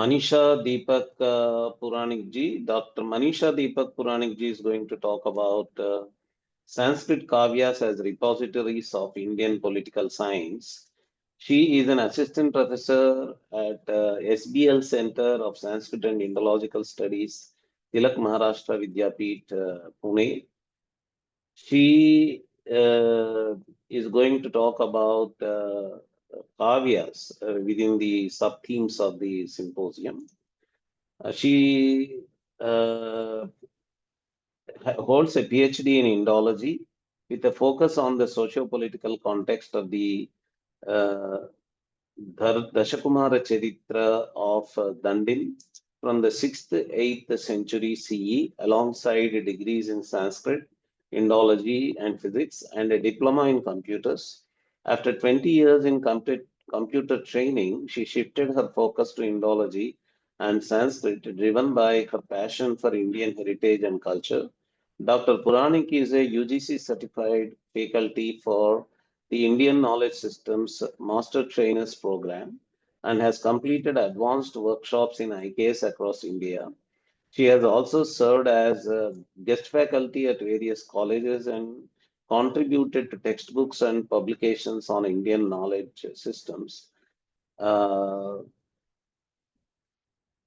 Manisha Deepak Puranik ji. Dr. Manisha Deepak Puranik ji is going to talk about Sanskrit Kāvyas as repositories of Indian political science. She is an assistant professor at SBL Center of Sanskrit and Indological Studies, Tilak Maharashtra Vidyapeeth, Pune. She is going to talk about Kāvyas within the sub-themes of the symposium. She holds a PhD in Indology with a focus on the socio-political context of the Daśakumāracaritam of Dandin from the 6th to 8th century CE, alongside degrees in Sanskrit, Indology, and physics, and a diploma in computers. After 20 years in computer training, she shifted her focus to Indology and Sanskrit, driven by her passion for Indian heritage and culture. Dr. Puranik is a UGC certified faculty for the Indian Knowledge Systems Master Trainers Program and has completed advanced workshops in IKS across India. She has also served as a guest faculty at various colleges and contributed to textbooks and publications on Indian knowledge systems.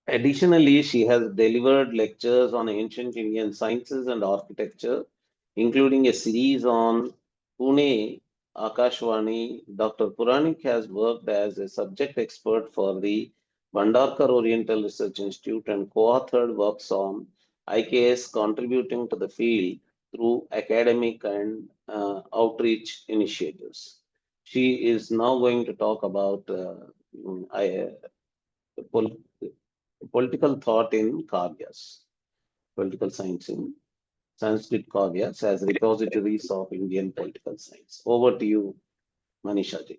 Additionally, she has delivered lectures on ancient Indian sciences and architecture, including a series on Pune Akashvani. Dr. Puranik has worked as a subject expert for the Bhandarkar Oriental Research Institute and co-authored works on IKS, contributing to the field through academic and outreach initiatives. She is now going to talk about political thought in Kāvyas, political science in Sanskrit Kāvyas as repositories of Indian political science. Over to you, Manisha ji.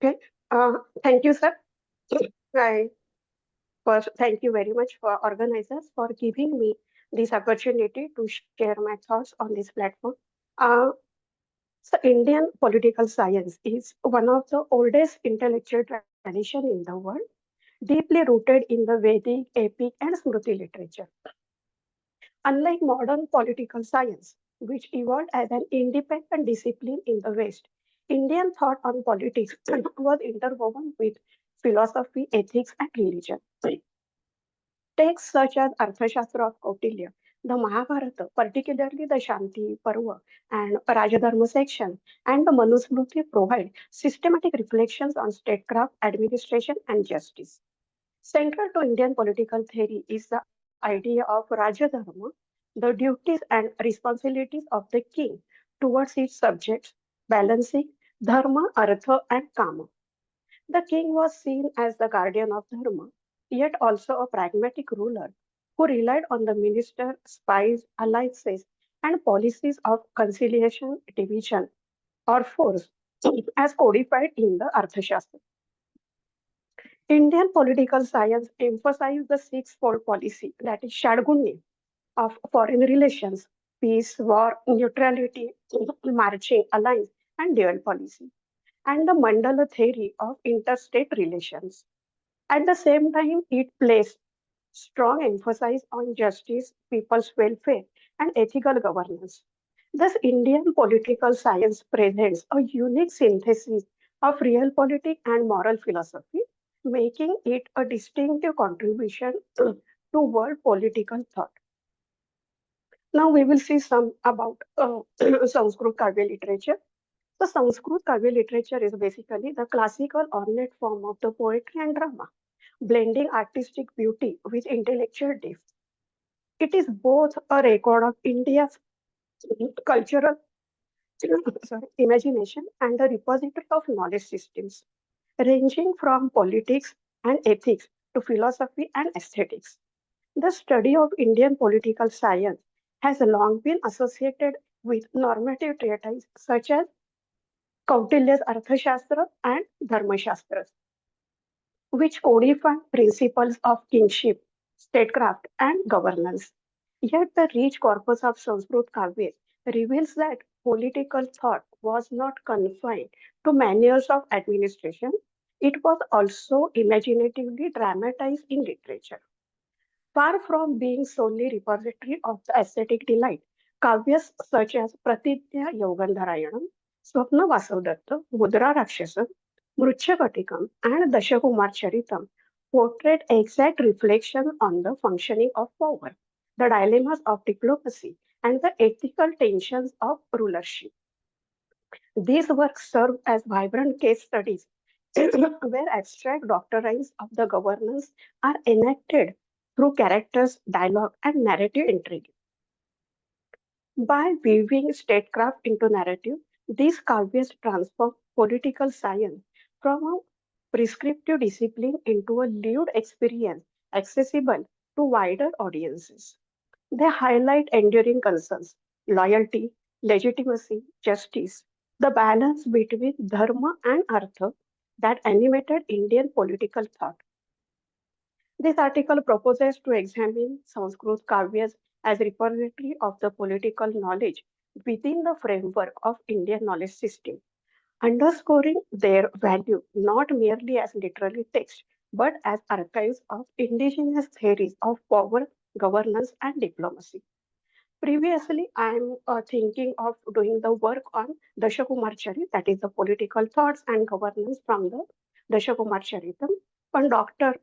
Okay, thank you, sir. First, thank you very much for organizers for giving me this opportunity to share my thoughts on this platform. So Indian political science is one of the oldest intellectual tradition in the world, deeply rooted in the Vedic, epic, and Smriti literature. Unlike modern political science, which evolved as an independent discipline in the West, Indian thought on politics was interwoven with philosophy, ethics, and religion. Texts such as Arthaśāstra of Kautilya, the Mahabharata, particularly the Shanti Parva and Rajadharma section, and the Manusmriti provide systematic reflections on statecraft, administration, and justice. Central to Indian political theory is the idea of Rajadharma, the duties and responsibilities of the king towards his subjects, balancing dharma, artha, and kama. The king was seen as the guardian of dharma, yet also a pragmatic ruler who relied on the minister, spies, alliances, and policies of conciliation, division, or force, as codified in the Arthaśāstra. Indian political science emphasizes the six-fold policy, that is Shadgunni, of foreign relations, peace, war, neutrality, marching, alliance, and dual policy, and the mandala theory of interstate relations. At the same time, it placed strong emphasis on justice, people's welfare, and ethical governance. Thus, Indian political science presents a unique synthesis of real politics and moral philosophy, making it a distinctive contribution to world political thought. Now we will see some about Sanskrit Kavya literature. So Sanskrit Kavya literature is basically the classical ornate form of the poetry and drama, blending artistic beauty with intellectual depth. It is both a record of India's cultural imagination and a repository of knowledge systems, ranging from politics and ethics to philosophy and aesthetics. The study of Indian political science has long been associated with normative treatises such as Kautilya's Arthaśāstra and Dharmashastras, which codify principles of kingship, statecraft, and governance. Yet the rich corpus of Sanskrit Kāvyas reveals that political thought was not confined to manuals of administration. It was also imaginatively dramatized in literature. Far from being solely repository of the aesthetic delight, kavyas such as Pratidya Yogandharayanam, Svapnavāsavadattā, Mudrārākṣasam, Mṛcchakaṭikam, and Daśakumāracaritam portrayed exact reflection on the functioning of power, the dilemmas of diplomacy, and the ethical tensions of rulership. These works serve as vibrant case studies where abstract doctrines of the governance are enacted through characters, dialogue, and narrative intrigue. By weaving statecraft into narrative, these kavyas transform political science from a prescriptive discipline into a lived experience accessible to wider audiences. They highlight enduring concerns, loyalty, legitimacy, justice, the balance between dharma and artha that animated Indian political thought. This article proposes to examine Sanskrit Kāvyas as repository of the political knowledge within the framework of Indian knowledge system, underscoring their value not merely as literary text but as archives of indigenous theories of power, governance, and diplomacy. Previously, I'm thinking of doing the work on Daśakumāracaritam, that is the political thoughts and governance from the Daśakumāracaritam. But Dr.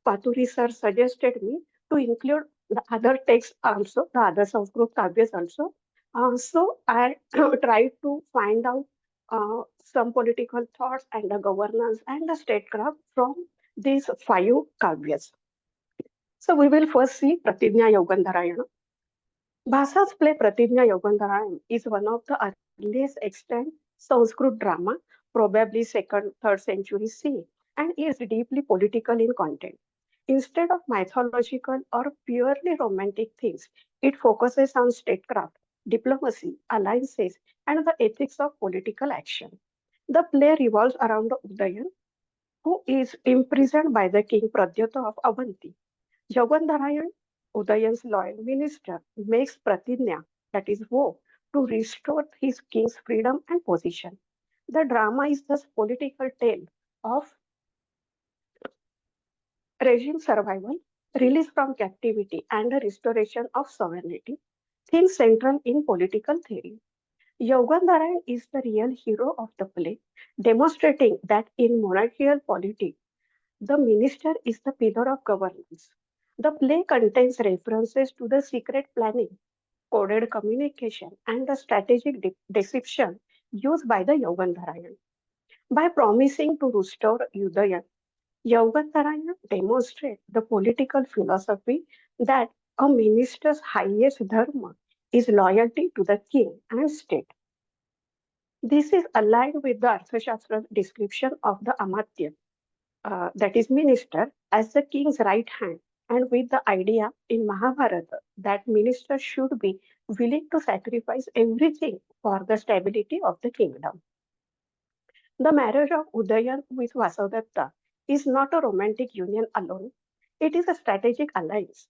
Paturi sir suggested me to include the other texts also, the other Sanskrit Kāvyas also. So I tried to find out some political thoughts and the governance and the statecraft from these five Kāvyas. So we will first see Pratidya Yogandharayana. Bhasa's play Pratidya Yogandharayam is one of the earliest extant Sanskrit drama, probably 2nd, 3rd century CE, and is deeply political in content. Instead of mythological or purely romantic themes, it focuses on statecraft, diplomacy, alliances, and the ethics of political action. The play revolves around Udayan, who is imprisoned by the king Pradyota of Avanti. Yogandharayan, Udayan's loyal minister, makes Pratigna, that is vow, to restore his king's freedom and position. The drama is thus political tale of regime survival, release from captivity, and the restoration of sovereignty, themes central in political theory. Yogandharayan is the real hero of the play, demonstrating that in monarchical politics, the minister is the pillar of governance. The play contains references to the secret planning, coded communication, and the strategic deception used by the Yogandharayan. By promising to restore Udayan, Yogandharayan demonstrates the political philosophy that a minister's highest dharma is loyalty to the king and state. This is aligned with the Arthaśāstra's description of the Amatya, that is minister, as the king's right hand, and with the idea in Mahabharata that ministers should be willing to sacrifice everything for the stability of the kingdom. The marriage of Udayan with Vasavadatta is not a romantic union alone, it is a strategic alliance.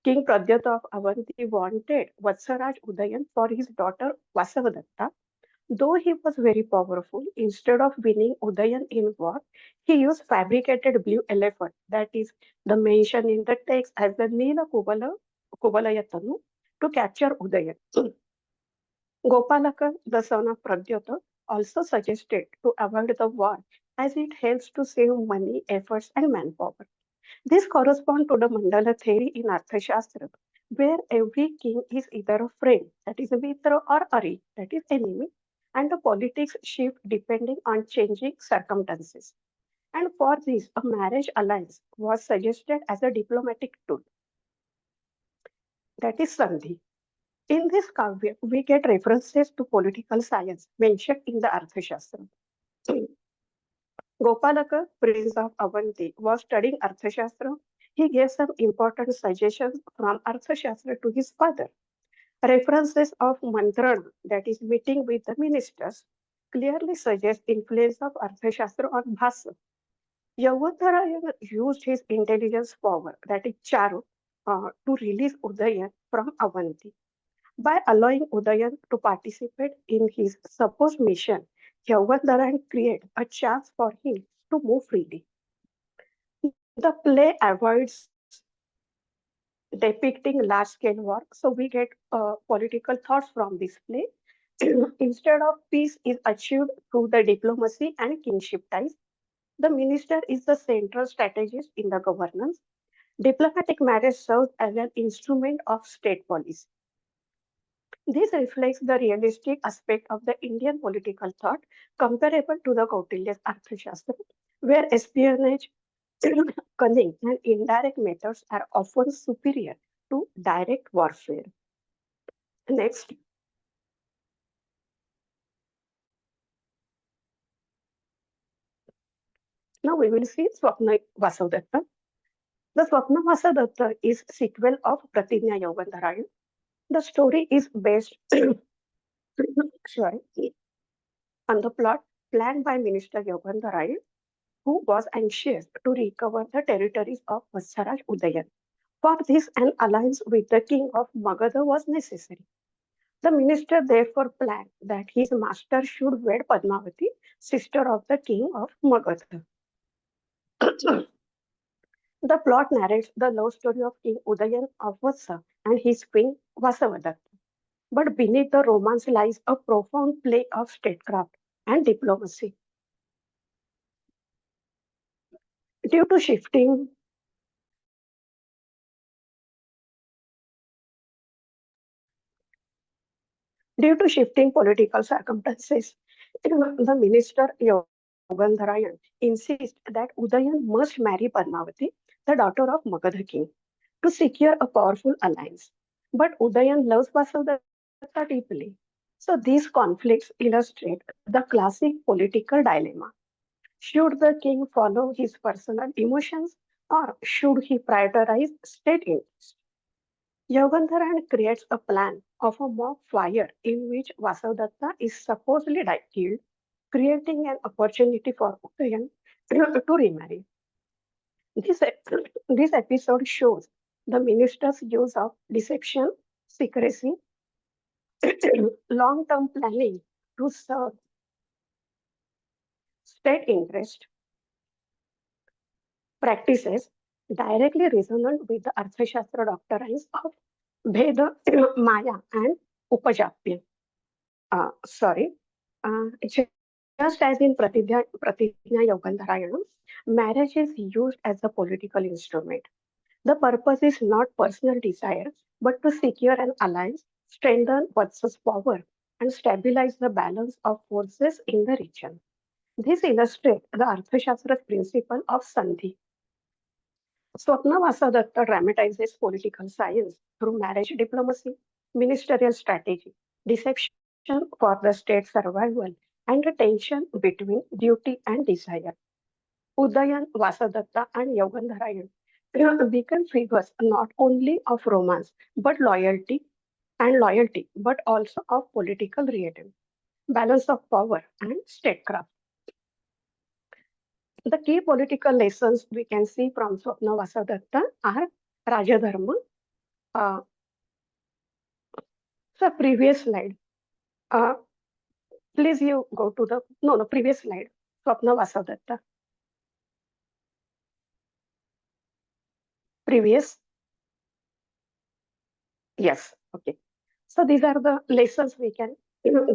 King Pradyota of Avanti wanted Vatsaraj Udayan for his daughter Vasavadatta. Though he was very powerful, instead of winning Udayan in war, he used fabricated blue elephant, that is the mention in the text as the Nila Kubalayatanu, to capture Udayan. Gopalaka, the son of Pradyota, also suggested to avoid the war as it helps to save money, efforts, and manpower. This corresponds to the Mandala theory in Arthaśāstra, where every king is either a friend, that is a mitra, or ari, that is enemy, and the politics shift depending on changing circumstances. And for this, a marriage alliance was suggested as a diplomatic tool, that is sandhi. In this kavya, we get references to political science mentioned in the Arthaśāstra. Gopalaka, prince of Avanti, was studying Arthaśāstra. He gave some important suggestions from Arthaśāstra to his father. References of mantrana, that is meeting with the ministers, clearly suggest influence of Arthaśāstra on Bhasa. Yogandharayan used his intelligence power, that is charu, to release Udayan from Avanti. By allowing Udayan to participate in his supposed mission, Yogandharayan created a chance for him to move freely. The play avoids depicting large-scale war, so we get political thoughts from this play. Instead of peace is achieved through the diplomacy and kingship ties. The minister is the central strategist in the governance. Diplomatic marriage serves as an instrument of state policy. This reflects the realistic aspect of the Indian political thought comparable to the Kautilya's Arthaśāstra, where espionage, cunning, and indirect methods are often superior to direct warfare. Next. Now we will see Svapnavāsavadattā. The Svapnavāsavadattā is sequel of Pratijñā Yogandharāyan. The story is based on the plot planned by Minister Yogandharayan, who was anxious to recover the territories of Vatsaraj Udayan. For this, an alliance with the king of Magadha was necessary. The minister therefore planned that his master should wed Padmavati, sister of the king of Magadha. The plot narrates the love story of King Udayan of Vatsa and his queen Vasavadatta. But beneath the romance lies a profound play of statecraft and diplomacy. Due to shifting political circumstances, the minister Yogandharayan insists that Udayan must marry Padmavati, the daughter of Magadha king, to secure a powerful alliance. But Udayan loves Vasavadatta deeply. So these conflicts illustrate the classic political dilemma. Should the king follow his personal emotions or should he prioritize state interest? Yogandharayan creates a plan of a mock fire in which Vasavadatta is supposedly killed, creating an opportunity for Udayan to remarry. This episode shows the minister's use of deception, secrecy, long-term planning to serve state interest practices directly resonant with the Arthaśāstra doctrines of Bheda, Maya, and Upajapya. Just as in Pratijñā Yogandharayanam, marriage is used as a political instrument. The purpose is not personal desire, but to secure an alliance, strengthen Vatsa's power, and stabilize the balance of forces in the region. This illustrates the Arthaśāstra's principle of Sandhi. Svapnavāsavadattā dramatizes political science through marriage diplomacy, ministerial strategy, deception for the state survival, and the tension between duty and desire. Udayan, Vasavadatta, and Yogandharayan become figures not only of romance, but loyalty, but also of political realism, balance of power, and statecraft. The key political lessons we can see from Svapnavāsavadattā are Rajadharma. So previous slide. Please you go to the previous slide. Svapnavāsavadattā. Previous. Yes. Okay. So these are the lessons we can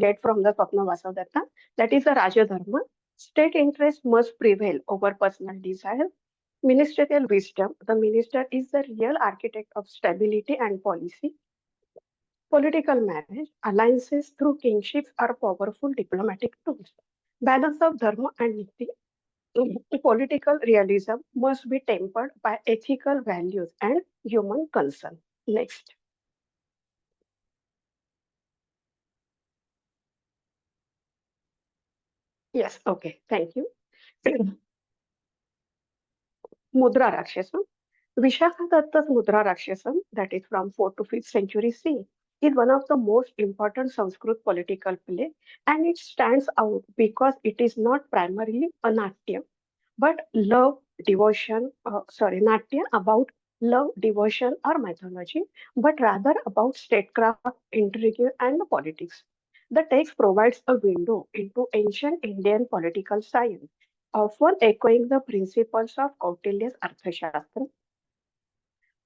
get from the Svapnavāsavadattā. That is the Rajadharma. State interest must prevail over personal desire. Ministerial wisdom. The minister is the real architect of stability and policy. Political marriage. Alliances through kingships are powerful diplomatic tools. Balance of dharma and niti. Political realism must be tempered by ethical values and human concern. Next. Yes, okay, thank you. Mudrārākṣasam. Vishakadatta's Mudrārākṣasam, that is from 4th to 5th century CE, is one of the most important Sanskrit political play, and it stands out because it is not primarily a natya, but natya about love, devotion, or mythology, but rather about statecraft, intrigue, and politics. The text provides a window into ancient Indian political science, often echoing the principles of Kautilya's Arthaśāstra,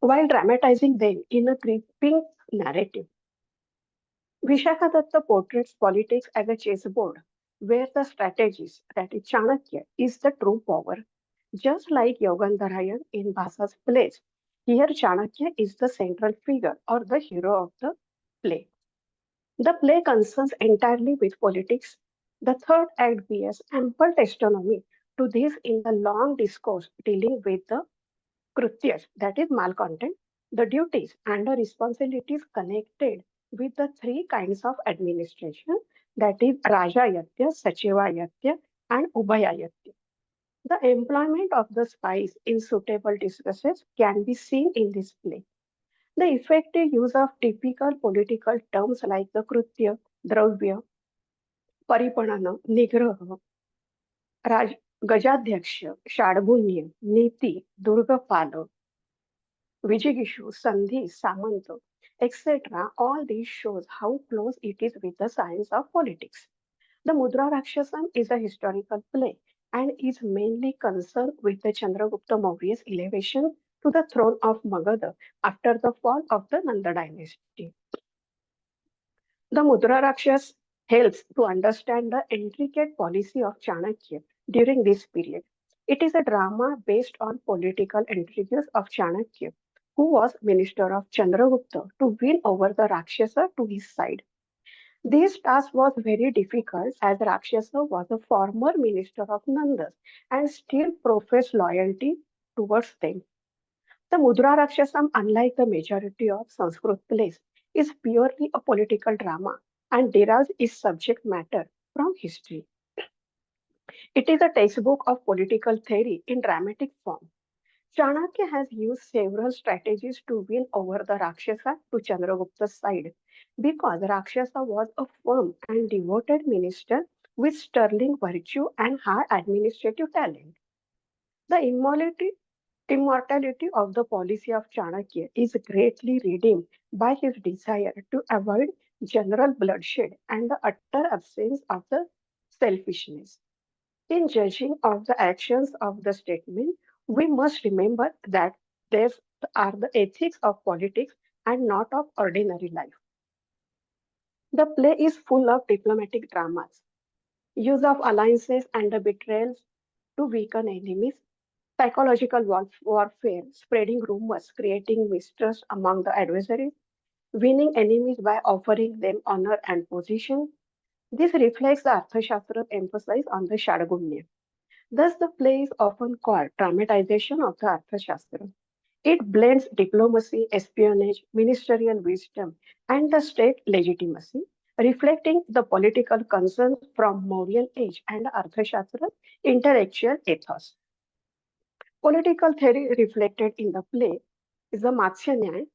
while dramatizing them in a gripping narrative. Vishakadatta portrays politics as a chessboard, where the strategist, that is Chanakya, is the true power. Just like Yogandharayan in Bhasa's plays, here Chanakya is the central figure or the hero of the play. The play concerns entirely with politics. The third act bears ample testimony to this in the long discourse dealing with the Krutyas, that is malcontent, the duties and the responsibilities connected with the three kinds of administration, that is Rajayatya, Sachivayatya, and Ubhayayatya. The employment of the spies in suitable discourses can be seen in this play. The effective use of typical political terms like the Krutya, Dravya, Paripanana, Nigraha, Raj, Gajadhyaksha, Shadgunya, Niti, Durgapala, Vijigishu, Sandhi, Samanta, etc. All these shows how close it is with the science of politics. The Mudrārākṣasam is a historical play and is mainly concerned with the Chandragupta Maurya's elevation to the throne of Magadha after the fall of the Nanda dynasty. The Mudrārākṣas helps to understand the intricate policy of Chanakya during this period. It is a drama based on political intrigues of Chanakya, who was minister of Chandragupta, to win over the Rakshasa to his side. This task was very difficult as Rakshasa was a former minister of Nandas and still professed loyalty towards them. The Mudrārākṣasam, unlike the majority of Sanskrit plays, is purely a political drama and derives its subject matter from history. It is a textbook of political theory in dramatic form. Chanakya has used several strategies to win over the Rakshasa to Chandragupta's side because Rakshasa was a firm and devoted minister with sterling virtue and high administrative talent. The immortality of the policy of Chanakya is greatly redeemed by his desire to avoid general bloodshed and the utter absence of the selfishness. In judging of the actions of the statesman, we must remember that these are the ethics of politics and not of ordinary life. The play is full of diplomatic dramas, use of alliances and the betrayals to weaken enemies, psychological warfare, spreading rumors, creating mistrust among the adversaries, winning enemies by offering them honor and position. This reflects the Arthaśāstra emphasis on the Shadgunya. Thus, the play is often called dramatization of the Arthaśāstra. It blends diplomacy, espionage, ministerial wisdom, and the state legitimacy, reflecting the political concerns from Mauryan age and Arthaśāstra's intellectual ethos. Political theory reflected in the play is the Matsya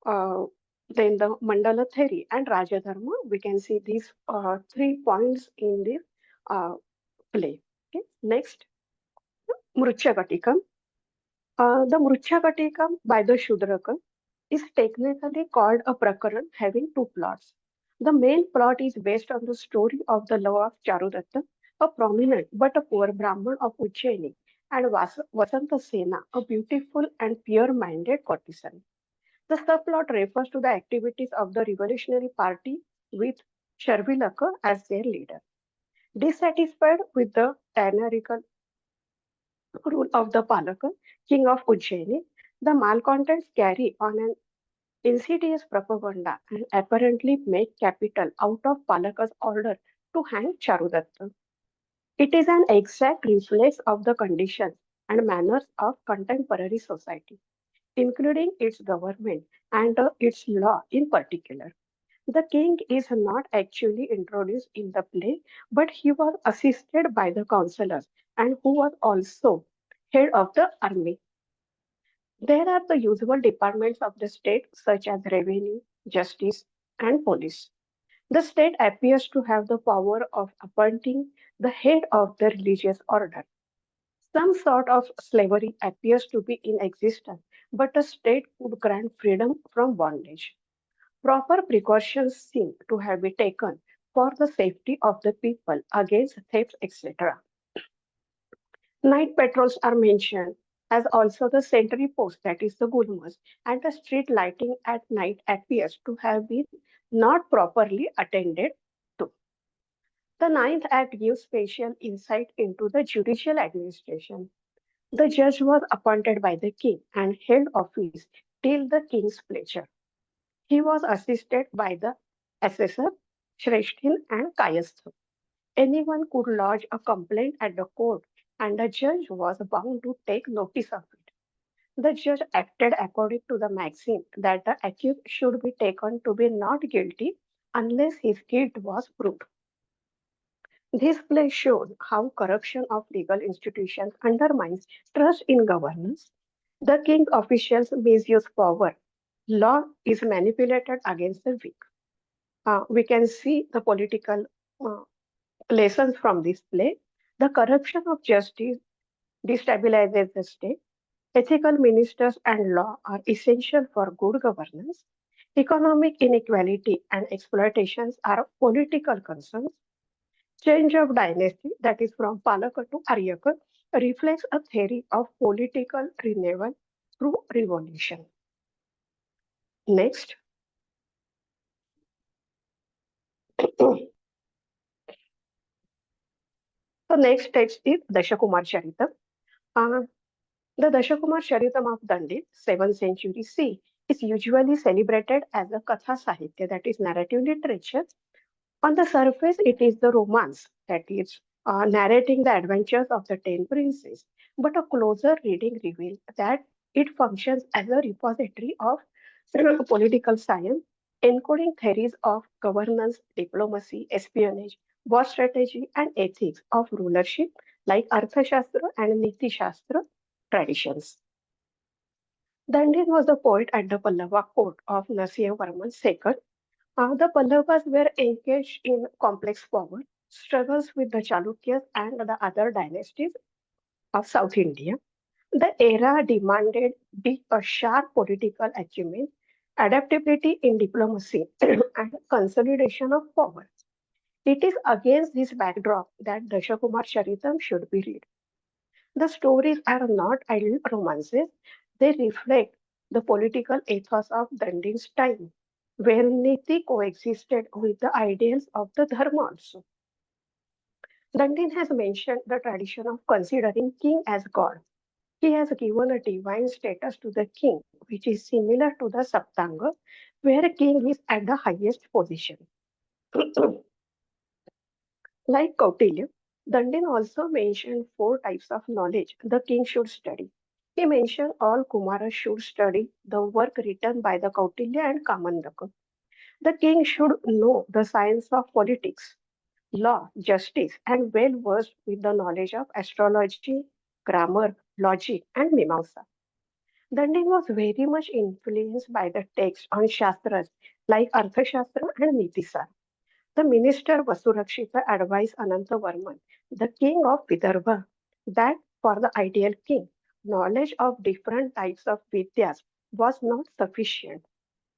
uh, then the Mandala theory and Rajadharma. We can see these 3 points in the uh, play. Okay. Next, Mṛcchakaṭikam. The Mṛcchakaṭikam by the Shudraka is technically called a prakaran having two plots. The main plot is based on the story of the love of Charudatta, a prominent but a poor Brahmin of Ujjaini, and Vasanta Sena, a beautiful and pure-minded courtesan. The subplot refers to the activities of the revolutionary party with Sharvilaka as their leader. Dissatisfied with the tyrannical rule of the Palaka, king of Ujjaini, the malcontents carry on an insidious propaganda and apparently make capital out of Palaka's order to hang Charudatta. It is an exact reflex of the conditions and manners of contemporary society, including its government and its law in particular. The king is not actually introduced in the play, but he was assisted by the counselors and who was also head of the army. There are the usual departments of the state, such as revenue, justice, and police. The state appears to have the power of appointing the head of the religious order. Some sort of slavery appears to be in existence, but the state could grant freedom from bondage. Proper precautions seem to have been taken for the safety of the people against theft, etc. Night patrols are mentioned, as also the sentry post, that is the gulmas, and the street lighting at night appears to have been not properly attended to. The Ninth Act gives special insight into the judicial administration. The judge was appointed by the king and held office till the king's pleasure. He was assisted by the assessor, Shresthin, and Kayastha. Anyone could lodge a complaint at the court, and the judge was bound to take notice of it. The judge acted according to the maxim that the accused should be taken to be not guilty unless his guilt was proved. This play shows how corruption of legal institutions undermines trust in governance. The king's officials misuse power. Law is manipulated against the weak. We can see the political uh, lessons from this play. The corruption of justice destabilizes the state. Ethical ministers and law are essential for good governance. Economic inequality and exploitations are political concerns. Change of dynasty, that is from Palaka to Aryaka, reflects a theory of political renewal through revolution. Next, the next text is Daśakumāracaritam. Uh, the Daśakumāracaritam of Dandi, 7th century C, is usually celebrated as a Katha Sahitya, that is narrative literature. On the surface, it is the romance, that is narrating the adventures of the 10 princes, but a closer reading reveals that it functions as a repository of political science, encoding theories of governance, diplomacy, espionage, war strategy, and ethics of rulership like Arthaśāstra and Nītisāra traditions. Dandin was the poet at the Pallava court of Narasimhavarman II. The Pallavas were engaged in complex power struggles with the Chalukyas and the other dynasties of South India. The era demanded a sharp political acumen, adaptability in diplomacy, and consolidation of power. It is against this backdrop that Daśakumāracaritam should be read. The stories are not idle romances, they reflect the political ethos of Dandin's time, where Niti coexisted with the ideals of the Dharma also. Dandin has mentioned the tradition of considering king as God. He has given a divine status to the king, which is similar to the Saptanga, where a king is at the highest position. Like Kautilya, Dandin also mentioned 4 types of knowledge the king should study. He mentioned all Kumaras should study the work written by the Kautilya and Kāmandaka. The king should know the science of politics, law, justice, and well versed with the knowledge of astrology, grammar, logic, and Mimamsa. Dandin was very much influenced by the texts on Shastras like Arthaśāstra and Nītisāra. The minister Vasurakshita advised Anantavarman, the king of Vidarbha, that for the ideal king, knowledge of different types of vidyas was not sufficient.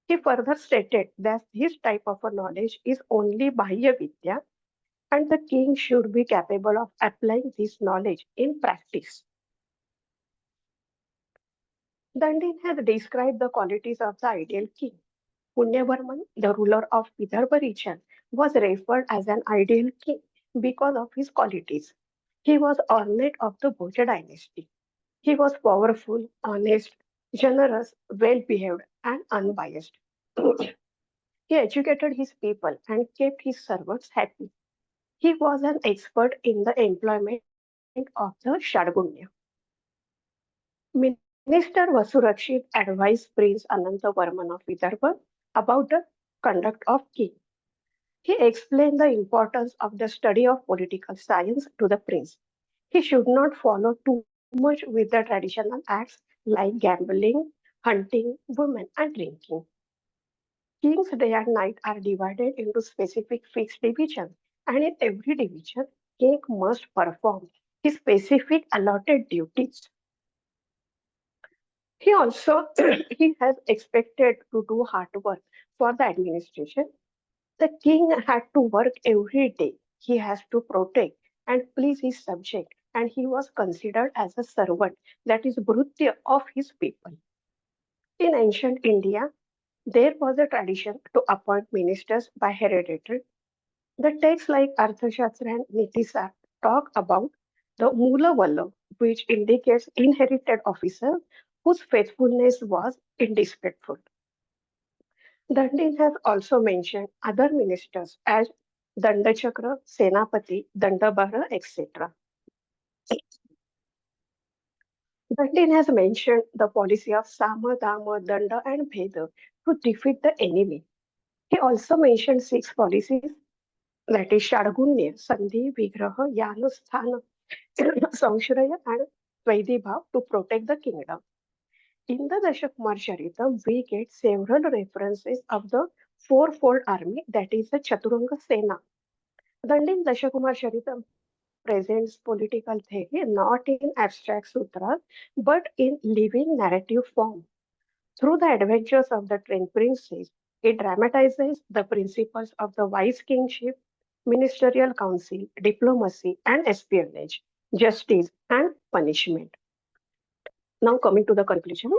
He further stated that this type of a knowledge is only Bahya Vidya and the king should be capable of applying this knowledge in practice. Dandin has described the qualities of the ideal king. Punyavarman, the ruler of Vidarbha region, was referred as an ideal king because of his qualities. He was ornate of the Bhoja dynasty. He was powerful, honest, generous, well behaved, and unbiased. He educated his people and kept his servants happy. He was an expert in the employment of the Shadgunya. Minister Vasurakshit advised Prince Anantavarman of Vidarbha about the conduct of king. He explained the importance of the study of political science to the prince. He should not follow too much with the traditional acts like gambling, hunting, women, and drinking. King's day and night are divided into specific fixed divisions, and in every division, king must perform his specific allotted duties. He also he has expected to do hard work for the administration. The king had to work every day. He has to protect and please his subject and he was considered as a servant, that is, Bhrutya of his people. In ancient India, there was a tradition to appoint ministers by hereditary. The texts like Arthaśāstra and Nītisāra talk about the Mula Valla, which indicates inherited officers whose faithfulness was indisputable. Dandin has also mentioned other ministers as Dandachakra, Senapati, Dandabhara, etc. Dandin has mentioned the policy of Sama, Dama, Danda, and Bheda to defeat the enemy. He also mentioned six policies, that is Shadgunya, Sandhi, Vigraha, Yana, Sthana, Samshraya, and Vaidibhav to protect the kingdom. In the Daśakumāracaritam, we get several references of the fourfold army, that is the Chaturanga Sena. Dandin Daśakumāracaritam presents political theory not in abstract sutras but in living narrative form. Through the adventures of the twin princes, it dramatizes the principles of the wise kingship, ministerial council, diplomacy, and espionage, justice, and punishment. Now, coming to the conclusion,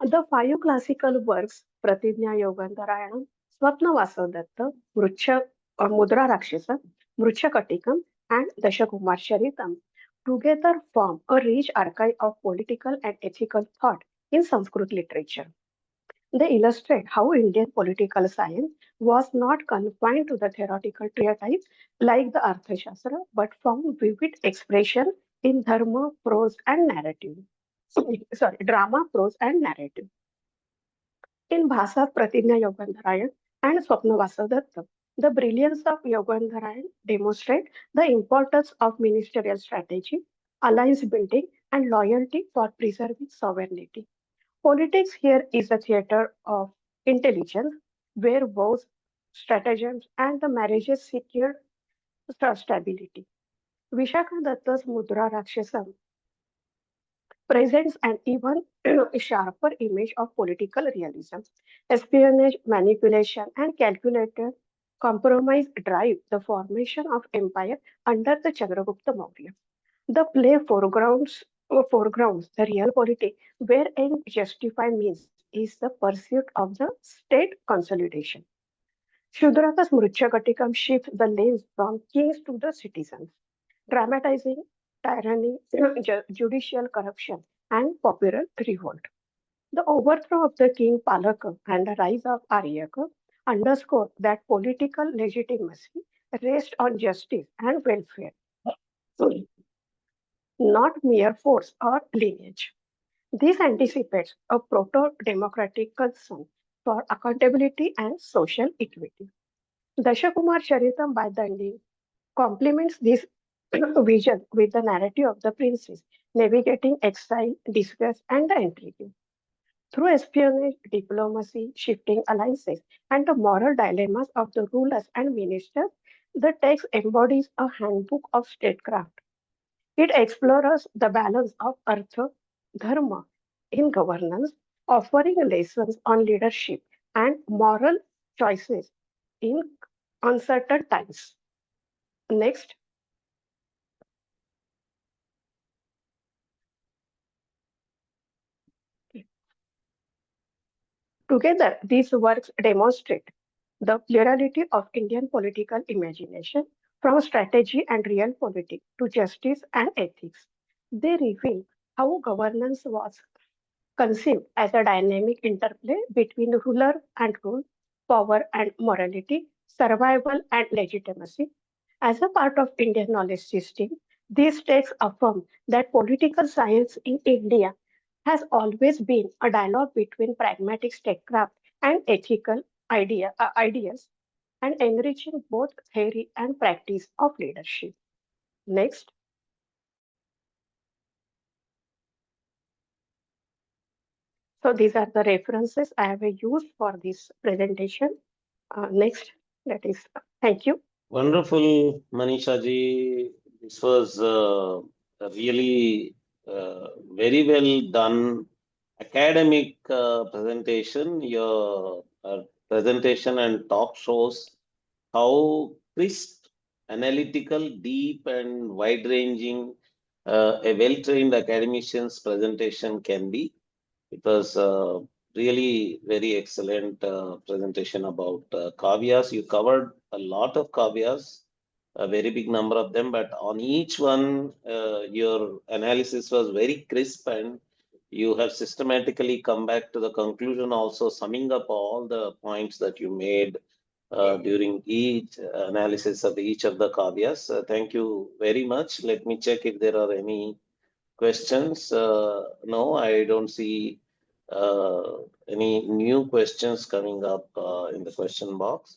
the five classical works, Pratijñā Yogantarāyanam, Svapnavāsavadattā, Mudrārākṣasam, Mṛcchakaṭikam, and Daśakumāracaritam, together form a rich archive of political and ethical thought in Sanskrit literature. They illustrate how Indian political science was not confined to the theoretical treatise like the Arthaśāstra, but found vivid expression in dharma, prose, and narrative. Sorry, drama, prose, and narrative. In Bhasa Pratijñā Yogantharayan and Svapnavāsavadattā, the brilliance of Yogantharayan demonstrate the importance of ministerial strategy, alliance building, and loyalty for preserving sovereignty. Politics here is a theater of intelligence where vows, stratagems, and the marriages secure stability. Vishakadatta's Mudrārākṣasam presents an even sharper image of political realism. Espionage, manipulation, and calculated compromise drive the formation of empire under the Chandragupta Maurya. The play foregrounds the real polity, where end justify means is the pursuit of the state consolidation. Shudraka's Mṛcchakaṭikam shifts the lens from kings to the citizens, dramatizing tyranny, judicial corruption, and popular revolt. The overthrow of the king Palaka and the rise of Aryaka underscore that political legitimacy rests on justice and welfare, not mere force or lineage. This anticipates a proto-democratic concern for accountability and social equity. Daśakumāracaritam by Dandi complements this vision with the narrative of the princes navigating exile, disgrace, and the intrigue. Through espionage, diplomacy, shifting alliances, and the moral dilemmas of the rulers and ministers, the text embodies a handbook of statecraft. It explores the balance of artha, dharma in governance, offering lessons on leadership and moral choices in uncertain times. Next, together these works demonstrate the plurality of Indian political imagination from strategy and real politics to justice and ethics. They reveal how governance was conceived as a dynamic interplay between ruler and rule, power and morality, survival and legitimacy. As a part of Indian knowledge system, these texts affirm that political science in India has always been a dialogue between pragmatic statecraft and ethical ideas and enriching both theory and practice of leadership. Next, so these are the references I have used for this presentation. Next, that is, thank you. Wonderful, Manisha ji. This was a really very well done academic presentation. Your presentation and talk shows how crisp, analytical, deep, and wide-ranging a well-trained academician's presentation can be. It was really very excellent presentation about Kāvyas. You covered a lot of Kāvyas, a very big number of them, but on each one, your analysis was very crisp, and you have systematically come back to the conclusion, also summing up all the points that you made during each analysis of each of the Kāvyas. Thank you very much. Let me check if there are any questions. No, I don't see any new questions coming up in the question box.